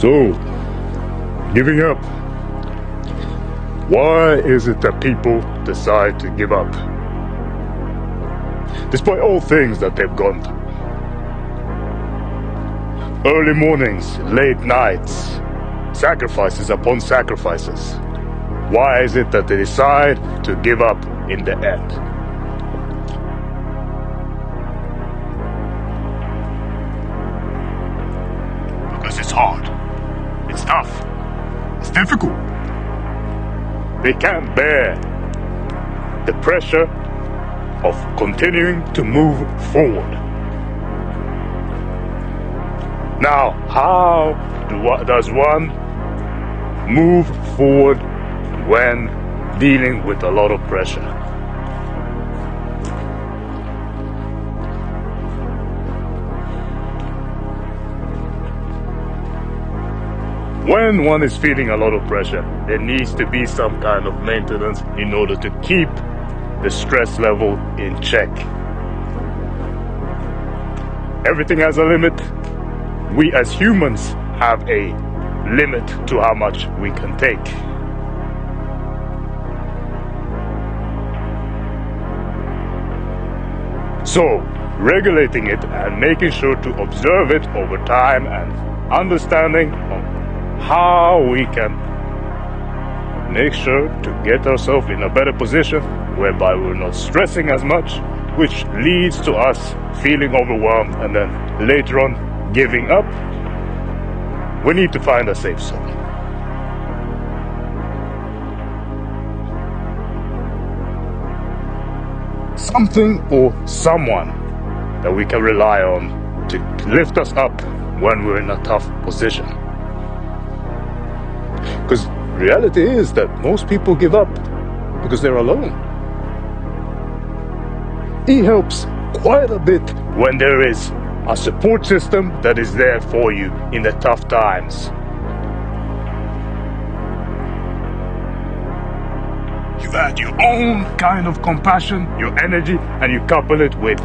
So, giving up. Why is it that people decide to give up? Despite all things that they've gone through. Early mornings, late nights, sacrifices upon sacrifices. Why is it that they decide to give up in the end? Because it's hard. It's tough. It's difficult. They can't bear the pressure of continuing to move forward. Now, how does one move forward when dealing with a lot of pressure? When one is feeling a lot of pressure, there needs to be some kind of maintenance in order to keep the stress level in check. Everything has a limit. We as humans have a limit to how much we can take. So, regulating it and making sure to observe it over time and understanding how we can make sure to get ourselves in a better position whereby we're not stressing as much, which leads to us feeling overwhelmed and then later on giving up. We need to find a safe zone. Something or someone that we can rely on to lift us up when we're in a tough position. Because reality is that most people give up because they're alone. It helps quite a bit when there is a support system that is there for you in the tough times. You add your own kind of compassion, your energy, and you couple it with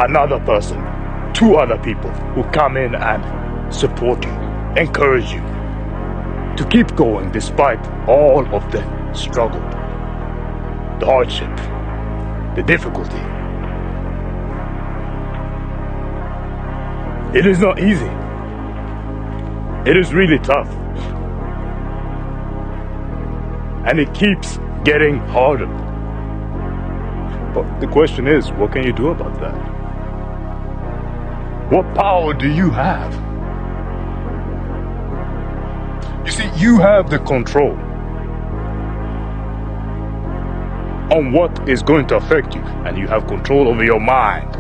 another person, two other people who come in and support you, encourage you to keep going despite all of the struggle, the hardship, the difficulty. It is not easy. It is really tough. And it keeps getting harder. But the question is, what can you do about that? What power do you have? You see, you have the control on what is going to affect you, and you have control over your mind.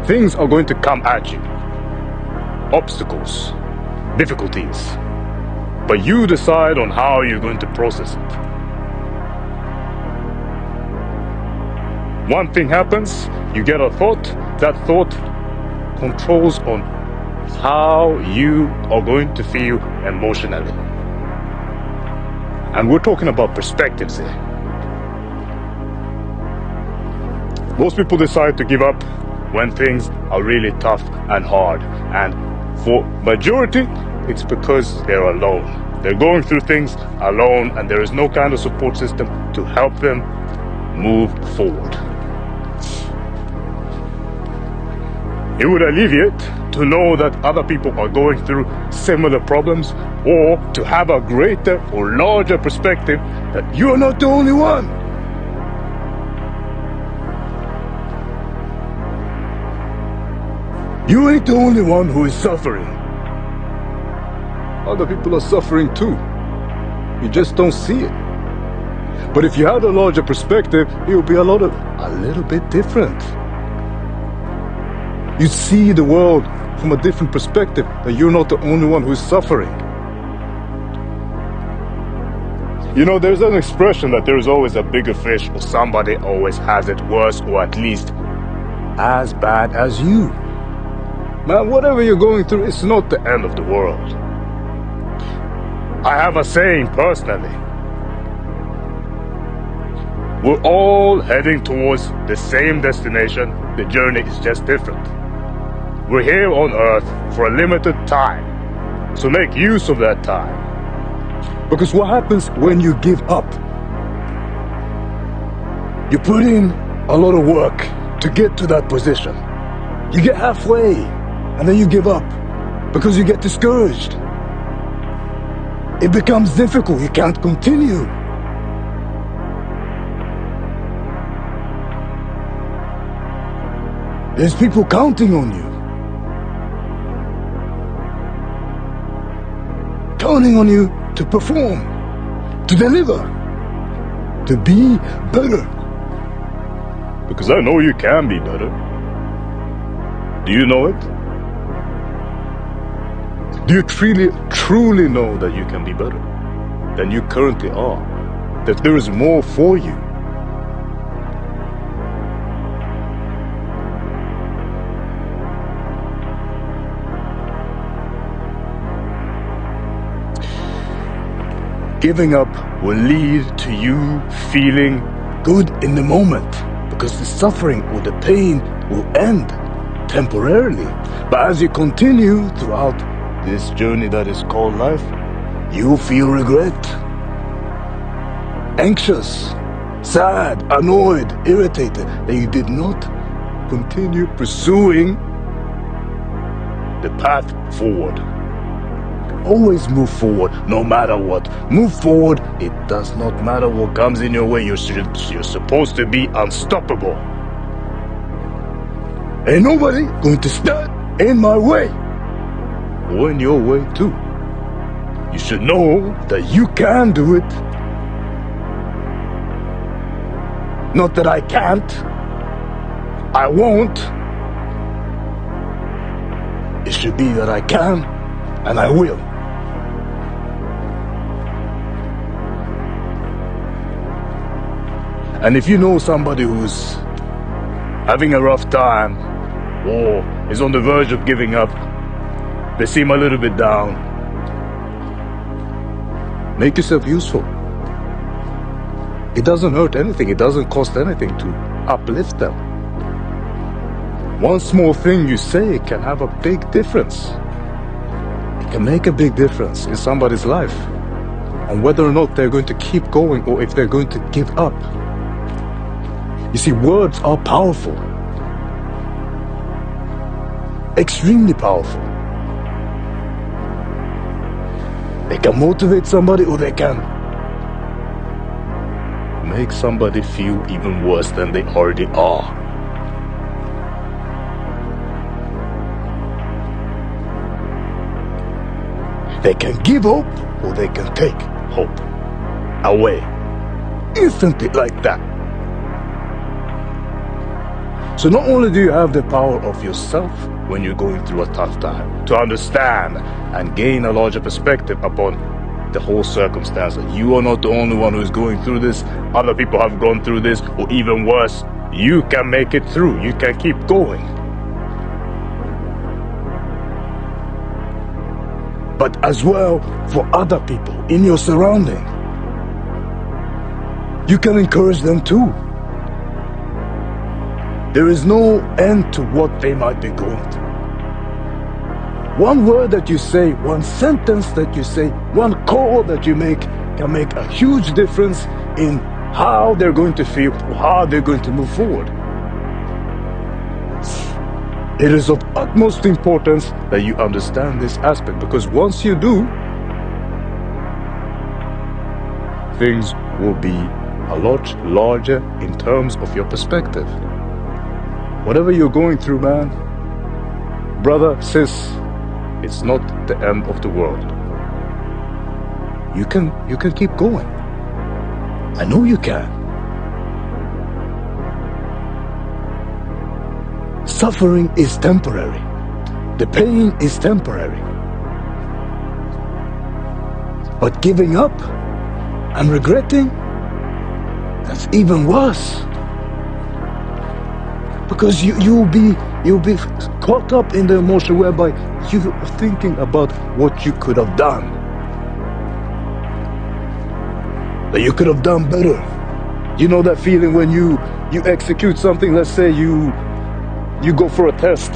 Things are going to come at you, obstacles, difficulties, but you decide on how you're going to process it. One thing happens, you get a thought, that thought controls on how you are going to feel emotionally. And we're talking about perspectives here. Most people decide to give up when things are really tough and hard. And for majority, it's because they're alone. They're going through things alone and there is no kind of support system to help them move forward. It would alleviate to know that other people are going through similar problems, or to have a greater or larger perspective that you're not the only one. You ain't the only one who is suffering. Other people are suffering too. You just don't see it. But if you had a larger perspective, it would be a little bit different. You see the world from a different perspective, that you're not the only one who is suffering. You know, there's an expression that there is always a bigger fish, or somebody always has it worse, or at least as bad as you. Man, whatever you're going through, it's not the end of the world. I have a saying personally. We're all heading towards the same destination. The journey is just different. We're here on Earth for a limited time, so make use of that time. Because what happens when you give up? You put in a lot of work to get to that position. You get halfway and then you give up because you get discouraged. It becomes difficult. You can't continue. There's people counting on you. Counting on you to perform, to deliver, to be better. Because I know you can be better. Do you know it? Do you truly know that you can be better than you currently are? That there is more for you? Giving up will lead to you feeling good in the moment because the suffering or the pain will end temporarily. But as you continue throughout this journey that is called life, you feel regret, anxious, sad, annoyed, irritated that you did not continue pursuing the path forward. Always move forward, no matter what. Move forward. It does not matter what comes in your way. You're supposed to be unstoppable. Ain't nobody going to stand in my way or in your way too. You should know that you can do it. Not that I can't. I won't. It should be that I can and I will. And if you know somebody who's having a rough time or is on the verge of giving up, they seem a little bit down, make yourself useful. It doesn't hurt anything. It doesn't cost anything to uplift them. One small thing you say can have a big difference. It can make a big difference in somebody's life on whether or not they're going to keep going or if they're going to give up. You see, words are powerful. Extremely powerful. They can motivate somebody or they can make somebody feel even worse than they already are. They can give hope or they can take hope away instantly like that. So not only do you have the power of yourself when you're going through a tough time to understand and gain a larger perspective upon the whole circumstance, that you are not the only one who is going through this, other people have gone through this, or even worse, you can make it through, you can keep going. But as well for other people in your surrounding, you can encourage them too. There is no end to what they might be going through. One word that you say, one sentence that you say, one call that you make can make a huge difference in how they're going to feel, or how they're going to move forward. It is of utmost importance that you understand this aspect, because once you do, things will be a lot larger in terms of your perspective. Whatever you're going through, man, brother, sis, it's not the end of the world. You can keep going. I know you can. Suffering is temporary. The pain is temporary. But giving up and regretting, that's even worse. Because you'll be caught up in the emotion whereby you are thinking about what you could have done. That you could have done better. You know that feeling when you execute something, let's say you go for a test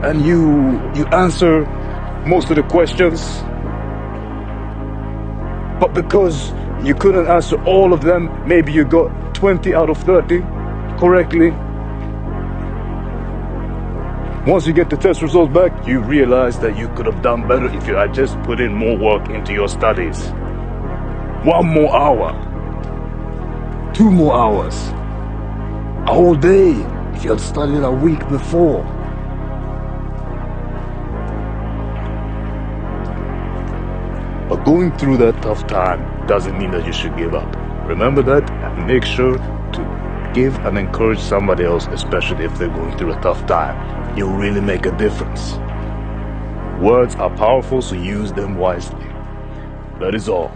and you answer most of the questions, but because you couldn't answer all of them, maybe you got 20 out of 30 correctly. Once you get the test results back, you realize that you could have done better if you had just put in more work into your studies. 1 more hour, 2 more hours, a whole day if you had studied a week before. But going through that tough time doesn't mean that you should give up. Remember that, and make sure to give and encourage somebody else, especially if they're going through a tough time. You'll really make a difference. Words are powerful, so use them wisely. That is all.